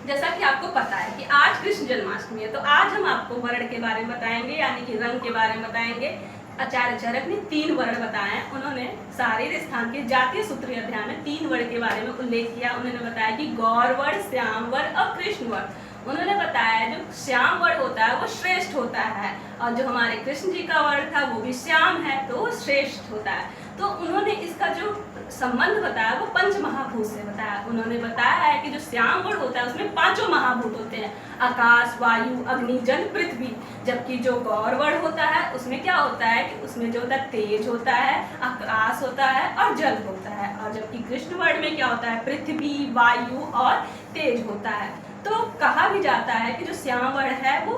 जैसा कि आपको पता है कि आज कृष्ण जन्माष्टमी है, तो आज हम आपको वर्ण के बारे में बताएंगे, यानी कि रंग के बारे में बताएंगे। आचार्य चरक ने 3 वर्ण बताए हैं। उन्होंने शारीर स्थान के जातीय सूत्रीय अध्याय में 3 वर्ण के बारे में उल्लेख किया। उन्होंने बताया कि गौर वर्ण, श्याम वर्ण और कृष्ण वर्ण। उन्होंने बताया जो श्याम वर्ण होता है वो श्रेष्ठ होता है, और जो हमारे कृष्ण जी का वर्ण था वो भी श्याम है, तो वो श्रेष्ठ होता है। तो उन्होंने इसका जो संबंध बताया वो पंच महाभूत से बताया। उन्होंने बताया है कि जो श्याम वर्ण होता है उसमें 5 महाभूत होते हैं, आकाश, वायु, अग्नि, जल, पृथ्वी। जबकि जो गौर वर्ण होता है उसमें क्या होता है कि उसमें जो होता है तेज होता है, आकाश होता है और जल होता है। और जबकि कृष्ण वर्ण में क्या होता है, पृथ्वी, वायु और तेज होता है। तो कहा भी जाता है कि जो श्याम वर्ण है वो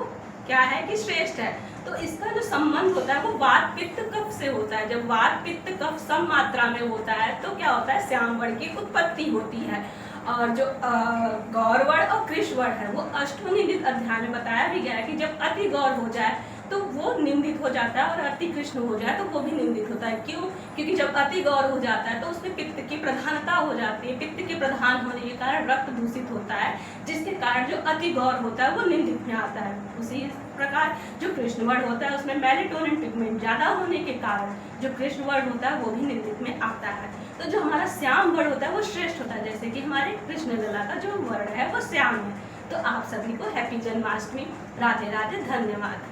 क्या है कि श्रेष्ठ है। तो इसका जो संबंध होता है वो वात पित्त कफ से होता है। जब वात पित्त कफ सम मात्रा में होता है तो क्या होता है, श्याम वर्ण की उत्पत्ति होती है। और जो गौर वर्ण और कृष्ण वर्ण है वो अष्टनिंदित अध्याय में बताया भी गया है कि जब अति गौर हो जाए तो वो निंदित हो जाता है, और अति कृष्ण हो जाए तो वो भी निंदित होता है। क्यों? क्योंकि जब अति गौर हो जाता है तो उसमें पित्त की प्रधानता हो जाती है। पित्त के प्रधान होने के कारण रक्त दूषित होता है, जिसके कारण जो अति गौर होता है वो निंदित में आता है। उसी प्रकार जो कृष्ण वर्ण होता है उसमें मेलेटोनिन पिगमेंट ज़्यादा होने के कारण जो कृष्ण वर्ण होता है वो भी निंदित में आता है। तो जो हमारा श्याम वर्ण होता है वो श्रेष्ठ होता है, जैसे कि हमारे कृष्ण लला का जो वर्ण है वो श्याम है। तो आप सभी को हैप्पी जन्माष्टमी। राधे राधे, धन्यवाद।